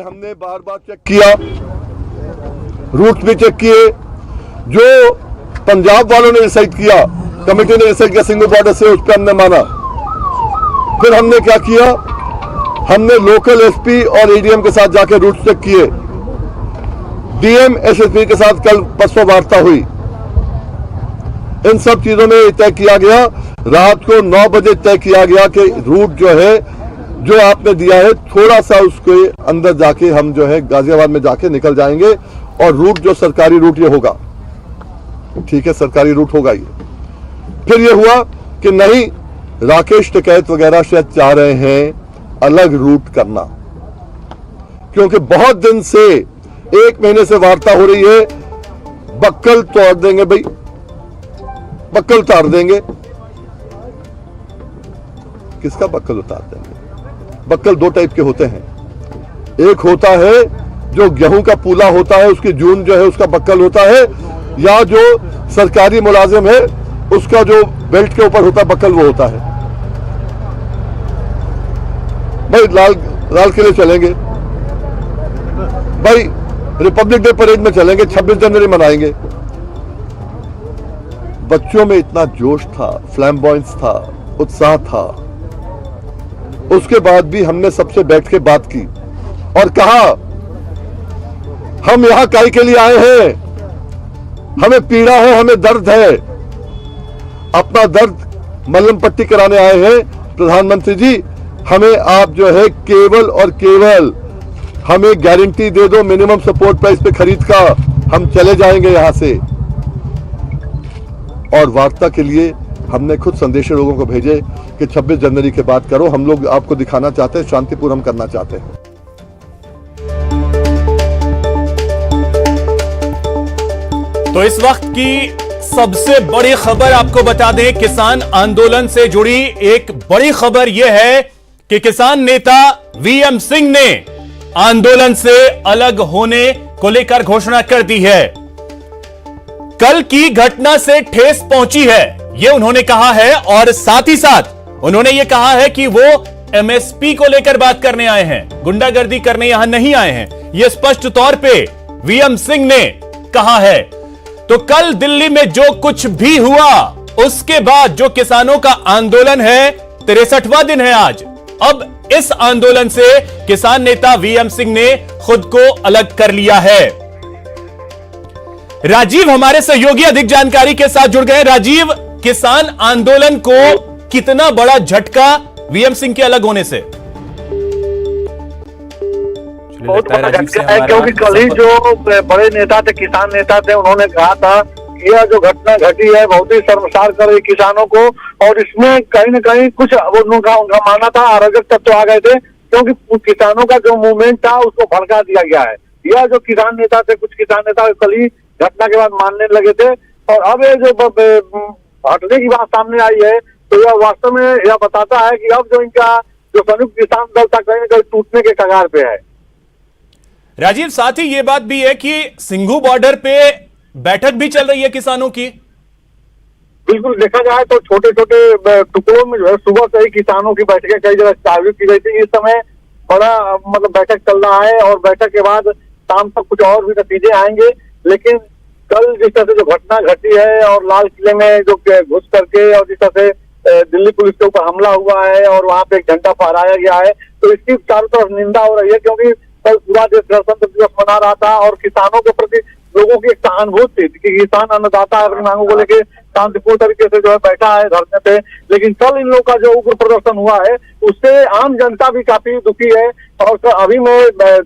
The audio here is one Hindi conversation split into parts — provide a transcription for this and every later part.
हमने बार बार चेक किया, रूट भी चेक किए। जो पंजाब वालों ने डिसाइड किया, कमेटी ने डिसाइड किया सिंगू बॉर्डर से, उस पर हमने माना। फिर हमने क्या किया, हमने लोकल एसपी और एडीएम के साथ जाके रूट चेक किए। डीएम एसएसपी के साथ कल परसों वार्ता हुई। इन सब चीजों में तय किया गया, रात को 9 बजे तय किया गया कि रूट जो है, जो आपने दिया है, थोड़ा सा उसके अंदर जाके हम जो है गाजियाबाद में जाके निकल जाएंगे और रूट जो सरकारी रूट ये होगा। ठीक है, सरकारी रूट होगा ये। फिर ये हुआ कि नहीं, राकेश टिकैत वगैरह शायद चाह रहे हैं अलग रूट करना, क्योंकि बहुत दिन से 1 महीने से वार्ता हो रही है, बक्कल तोड़ देंगे भाई, बक्कल उतार देंगे। किसका बक्कल उतार देंगे? बक्कल 2 टाइप के होते हैं। एक होता है जो गेहूं का पूला होता है, उसकी जून जो है उसका बक्कल होता है, या जो सरकारी मुलाजिम है उसका जो बेल्ट के ऊपर होता है बक्कल, वो होता है। भाई लाल किले चलेंगे, भाई रिपब्लिक डे परेड में चलेंगे, 26 जनवरी मनाएंगे। बच्चों में इतना जोश था, फ्लैम्बॉयंस था, उत्साह था। उसके बाद भी हमने सबसे बैठ के बात की और कहा, हम यहां काहे के लिए आए हैं? हमें पीड़ा है, हमें दर्द है, अपना दर्द मलहम पट्टी कराने आए हैं। प्रधानमंत्री जी, हमें आप जो है केवल और केवल हमें गारंटी दे दो मिनिमम सपोर्ट प्राइस पे खरीद का, हम चले जाएंगे यहां से। और वार्ता के लिए हमने खुद संदेश लोगों को भेजे कि 26 जनवरी के बाद करो, हम लोग आपको दिखाना चाहते हैं, शांतिपूर्ण हम करना चाहते हैं। तो इस वक्त की सबसे बड़ी खबर आपको बता दें, किसान आंदोलन से जुड़ी एक बड़ी खबर यह है कि किसान नेता वीएम सिंह ने आंदोलन से अलग होने को लेकर घोषणा कर दी है। कल की घटना से ठेस पहुंची है, यह उन्होंने कहा है, और साथ ही साथ उन्होंने यह कहा है कि वो एमएसपी को लेकर बात करने आए हैं, गुंडागर्दी करने यहां नहीं आए हैं। यह स्पष्ट तौर पे वीएम सिंह ने कहा है। तो कल दिल्ली में जो कुछ भी हुआ, उसके बाद जो किसानों का आंदोलन है, 63वां दिन है आज। अब इस आंदोलन से किसान नेता वीएम सिंह ने खुद को अलग कर लिया है। राजीव हमारे सहयोगी अधिक जानकारी के साथ जुड़ गए। राजीव, किसान आंदोलन को कितना बड़ा झटका वीएम सिंह के अलग होने से? बहुत बड़ा झटका है, क्योंकि कल ही जो बड़े नेता थे, किसान नेता थे, उन्होंने कहा था कि यह जो घटना घटी है बहुत ही शर्मसार कर रही किसानों को, और इसमें कहीं न कहीं कुछ उनका मानना था अराजक तत्व आ गए थे, क्योंकि किसानों का जो मूवमेंट था उसको भड़का दिया गया है। यह जो किसान नेता थे, कुछ किसान नेता कल ही घटना के बाद मानने लगे थे, और अब ये जो हटने की बात सामने आई है, तो यह वास्तव में यह बताता है कि अब जो इनका जो संयुक्त किसान दल था कहीं न कहीं टूटने के कगार पे है। राजीव, साथ ही यह बात भी है कि सिंघू बॉर्डर पे बैठक भी चल रही है किसानों की। बिल्कुल, देखा जाए तो छोटे छोटे टुकड़ों में जो है सुबह से ही किसानों की बैठकें कई जगह आयोजित की गई थी। इस समय बड़ा मतलब बैठक चल रहा है, और बैठक के बाद शाम तक कुछ और भी नतीजे आएंगे। लेकिन कल जिस तरह से जो घटना घटी है, और लाल किले में जो घुस करके और जिस तरह से दिल्ली पुलिस के ऊपर हमला हुआ है और वहां पे एक झंडा फहराया गया है, तो इसकी चारों तरफ निंदा हो रही है, क्योंकि कल पूरा देश गणतंत्र दिवस मना रहा था और किसानों के प्रति लोगों की एक सहानुभूति थी कि किसान अन्नदाता अपनी मांगों को लेकर शांतिपूर्ण तरीके से जो है बैठा है धरने पे। लेकिन कल इन लोगों का जो उग्र प्रदर्शन हुआ है, उससे आम जनता भी काफी दुखी है। और अभी मैं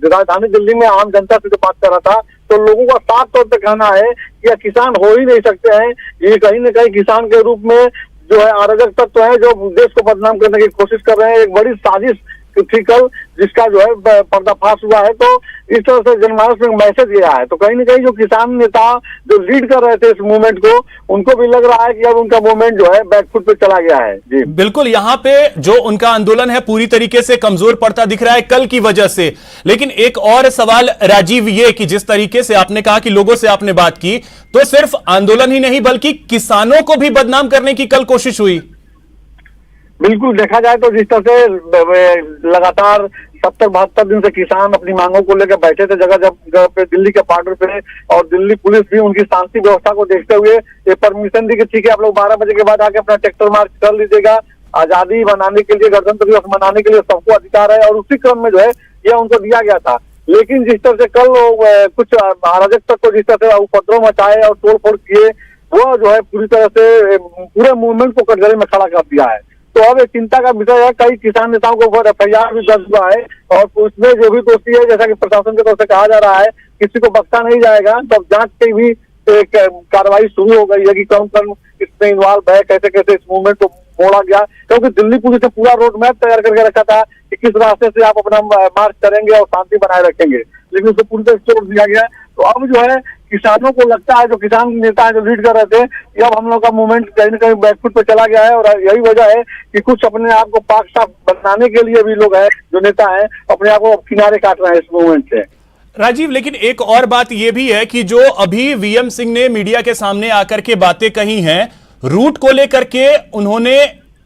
राजधानी दिल्ली में आम जनता से जो बात कर रहा था, तो लोगों का साफ तौर पर कहना है कि किसान हो ही नहीं सकते हैं, ये कहीं न कहीं किसान के रूप में जो है अराजक तत्व है, जो देश को बदनाम करने की कोशिश कर रहे हैं। एक बड़ी साजिश थी कल, जिसका जो है पर्दाफाश हुआ है। तो इस तरह से जनमानस में मैसेज गया है, तो कहीं न कहीं जो किसान नेता जो लीड कर रहे थे इस मूवमेंट को, उनको भी लग रहा है कि अब उनका मूवमेंट जो है बैकफुट पे चला गया है। जी बिल्कुल, यहां पे जो उनका आंदोलन है पूरी तरीके से कमजोर पड़ता दिख रहा है कल की वजह से। लेकिन एक और सवाल राजीव, ये कि जिस तरीके से आपने कहा कि लोगों से आपने बात की, तो सिर्फ आंदोलन ही नहीं बल्कि किसानों को भी बदनाम करने की कल कोशिश हुई। बिल्कुल, देखा जाए तो जिस तरह से लगातार 70-72 दिन से किसान अपनी मांगों को लेकर बैठे थे जगह जगह पे, दिल्ली के बॉर्डर पे, और दिल्ली पुलिस भी उनकी शांति व्यवस्था को देखते हुए ये परमिशन दी कि ठीक है आप लोग 12 बजे के बाद आके अपना ट्रैक्टर मार्च कर लीजिएगा, आजादी मनाने के लिए, गणतंत्र दिवस मनाने के लिए सबको अधिकार है, और उसी क्रम में जो है यह उनको दिया गया था। लेकिन जिस तरह से कल कुछ अराजक तक को जिस तरह से उपद्रव मचाए और तोड़फोड़ किए, वो जो है पूरी तरह से पूरे मूवमेंट को कटघरे में खड़ा कर दिया है। तो अब एक चिंता का विषय है, कई किसान नेताओं को ऊपर FIR भी दर्ज हुआ है, और उसमें जो भी दोषी है, जैसा कि प्रशासन की तरफ से कहा जा रहा है, किसी को बख्शा नहीं जाएगा। तब जांच की भी एक कार्रवाई शुरू हो गई है कि कौन कौन इसमें इन्वॉल्व है, कैसे कैसे इस मूवमेंट को मोड़ा गया, क्योंकि दिल्ली पुलिस ने पूरा रोड मैप तैयार करके रखा था कि किस रास्ते से आप अपना मार्च करेंगे और शांति बनाए रखेंगे, लेकिन उसको पूरी तरह छोड़ दिया गया। तो अब जो है किसानों को लगता है, जो किसान नेता है जो लीड कर रहे थे, कि अब हम लोग का मूवमेंट कहीं न कहीं बैकफुट पे चला गया है, और यही वजह है कि कुछ अपने आप को पाक साफ बनाने के लिए भी लोग हैं, जो नेता है अपने आप को किनारे काट रहे हैं इस मूवमेंट से। राजीव, लेकिन एक और बात यह भी है कि जो अभी VM सिंह ने मीडिया के सामने आकर के बातें कही हैं, रूट को लेकर के उन्होंने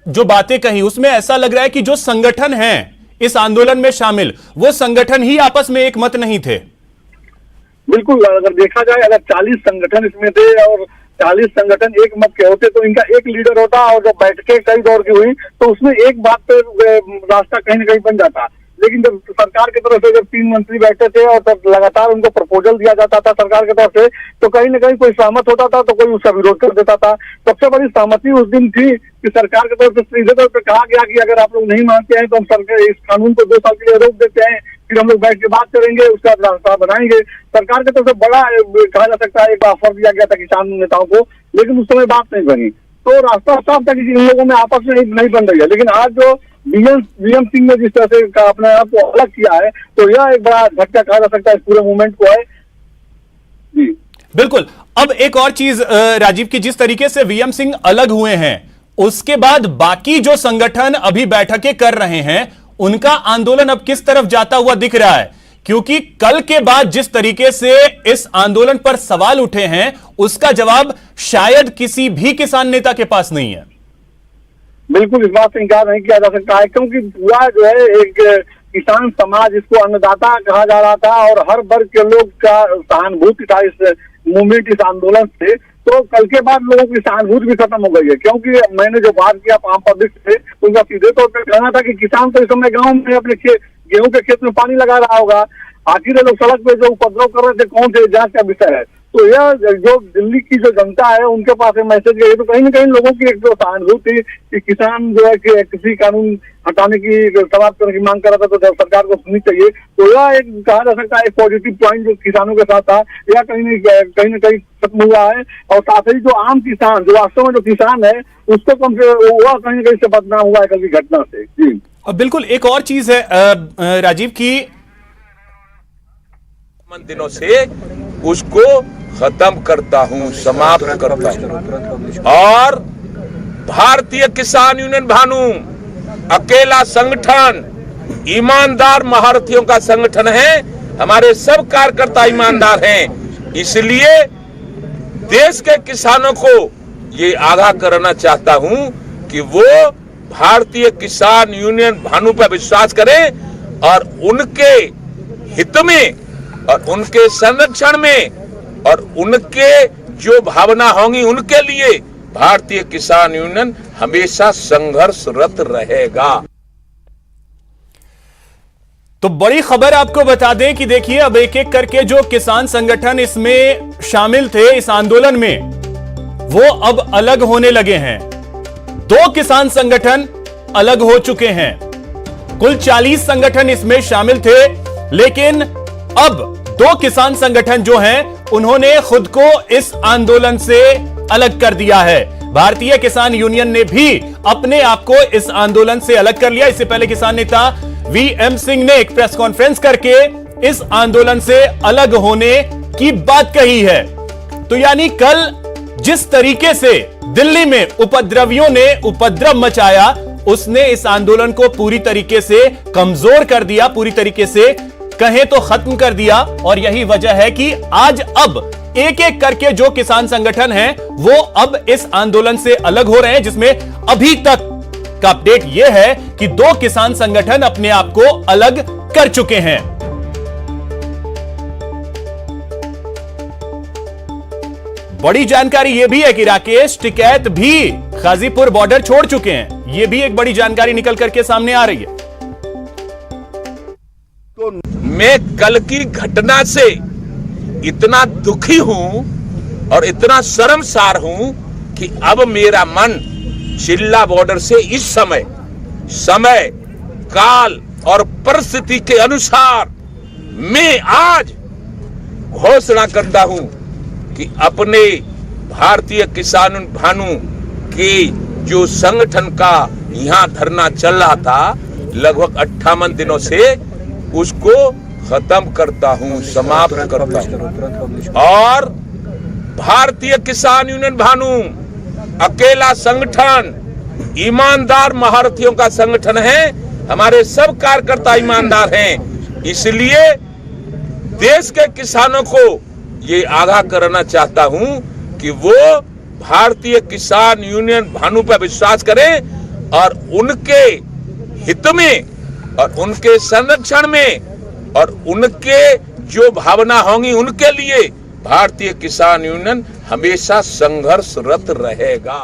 जो बातें कही, उसमें ऐसा लग रहा है कि जो संगठन हैं इस आंदोलन में शामिल, वो संगठन ही आपस में एक मत नहीं थे। बिल्कुल, अगर देखा जाए, अगर 40 संगठन इसमें थे और 40 संगठन एक मत के होते तो इनका एक लीडर होता, और जब बैठकें कई दौर की हुई तो उसमें एक बात पे रास्ता कहीं न कहीं बन जाता। लेकिन जब सरकार की तरफ से जब 3 मंत्री बैठे थे और तब लगातार उनको प्रपोजल दिया जाता था सरकार की तरफ से, तो कहीं न कहीं कोई सहमत होता था तो कोई उसका विरोध कर देता था। सबसे बड़ी सहमति उस दिन थी कि सरकार की तरफ से सीधे तौर पर कहा गया कि अगर आप लोग नहीं मानते हैं तो हम सरकार इस कानून को 2 साल के लिए रोक देते हैं, फिर हम लोग बैठ के बात करेंगे, उसका रास्ता बनाएंगे। सरकार की तरफ से बड़ा कहा जा सकता है एक ऑफर दिया गया था किसान नेताओं को, लेकिन उस समय बात नहीं बनी, तो रास्ता साफ था कि इन लोगों में आपस में नहीं बन रही है। लेकिन आज जो VM सिंह ने जिस तरह से अपने आप को अलग किया है, तो यह एक बड़ा झटका कहा जा सकता है इस पूरे मूवमेंट को है जी। बिल्कुल। अब एक और चीज राजीव, की जिस तरीके से VM सिंह अलग हुए हैं, उसके बाद बाकी जो संगठन अभी बैठकें कर रहे हैं, उनका आंदोलन अब किस तरफ जाता हुआ दिख रहा है? क्योंकि कल के बाद जिस तरीके से इस आंदोलन पर सवाल उठे हैं, उसका जवाब शायद किसी भी किसान नेता के पास नहीं है। बिल्कुल, इस बात से इनकार नहीं किया जा सकता है, क्योंकि पूरा जो है एक किसान समाज, इसको अन्नदाता कहा जा रहा था, और हर वर्ग के लोग का सहानुभूति था इस मूवमेंट, इस आंदोलन से। तो कल के बाद लोगों की सहानुभूति भी खत्म हो गई है, क्योंकि मैंने जो बात किया आम पब्लिक से, उनका सीधे तौर पर कहना था कि किसान तो इस समय गाँव में अपने गेहूं के खेत में पानी लगा रहा होगा, आखिर लोग सड़क पे जो उपद्रव कर रहे थे कौन से, जांच का विषय है। तो यह जो दिल्ली की जो जनता है उनके पास मैसेज गई, तो कहीं न कहीं लोगों की एक जो सहानुभूति कि किसान जो है कि किसी कानून हटाने की, समाप्त करने की मांग कर रहा था, तो सरकार को सुननी चाहिए। तो यह एक कहा जा सकता है एक पॉजिटिव पॉइंट जो किसानों के साथ था, यह कहीं न कहीं खत्म हुआ है। और साथ ही जो आम किसान, जो वास्तव में जो किसान है, उसको कम से वह कहीं न कहीं से बदनाम हुआ है कल की घटना से जी। और बिल्कुल एक और चीज है राजीव की, दिनों से उसको खत्म करता हूं, समाप्त करता हूं। और भारतीय किसान यूनियन भानु अकेला संगठन, ईमानदार महारथियों का संगठन है। हमारे सब कार्यकर्ता ईमानदार हैं, इसलिए देश के किसानों को ये आगाह करना चाहता हूं कि वो भारतीय किसान यूनियन भानु पर विश्वास करें और उनके हित में और उनके संरक्षण में और उनके जो भावना होंगी उनके लिए भारतीय किसान यूनियन हमेशा संघर्षरत रहेगा। तो बड़ी खबर आपको बता दें कि देखिए, अब एक एक करके जो किसान संगठन इसमें शामिल थे इस आंदोलन में, वो अब अलग होने लगे हैं। 2 किसान संगठन अलग हो चुके हैं। कुल 40 संगठन इसमें शामिल थे, लेकिन अब 2 किसान संगठन जो हैं, उन्होंने खुद को इस आंदोलन से अलग कर दिया है। भारतीय किसान यूनियन ने भी अपने आप को इस आंदोलन से अलग कर लिया। इससे पहले किसान नेता VM सिंह ने एक प्रेस कॉन्फ्रेंस करके इस आंदोलन से अलग होने की बात कही है। तो यानी कल जिस तरीके से दिल्ली में उपद्रवियों ने उपद्रव मचाया, उसने इस आंदोलन को पूरी तरीके से कमजोर कर दिया, पूरी तरीके से कहें तो खत्म कर दिया। और यही वजह है कि आज अब एक एक करके जो किसान संगठन हैं, वो अब इस आंदोलन से अलग हो रहे हैं, जिसमें अभी तक का अपडेट यह है कि दो किसान संगठन अपने आप को अलग कर चुके हैं। बड़ी जानकारी यह भी है कि राकेश टिकैत भी गाजीपुर बॉर्डर छोड़ चुके हैं। यह भी एक बड़ी जानकारी निकल करके सामने आ रही है। मैं कल की घटना से इतना दुखी हूं और इतना शर्मसार हूं कि अब मेरा मन चिल्ला बॉर्डर से इस समय काल और परिस्थिति के अनुसार मैं आज घोषणा करता हूं कि अपने भारतीय किसान भानु के जो संगठन का यहां धरना चल रहा था लगभग 58 दिनों से, उसको खत्म करता हूं, समाप्त करता हूं। और भारतीय किसान यूनियन भानु अकेला संगठन, ईमानदार महारथियों का संगठन है। हमारे सब कार्यकर्ता ईमानदार हैं, इसलिए देश के किसानों को ये आगाह करना चाहता हूं कि वो भारतीय किसान यूनियन भानु पर विश्वास करें और उनके हित में और उनके संरक्षण में और उनके जो भावना होंगी उनके लिए भारतीय किसान यूनियन हमेशा संघर्षरत रहेगा।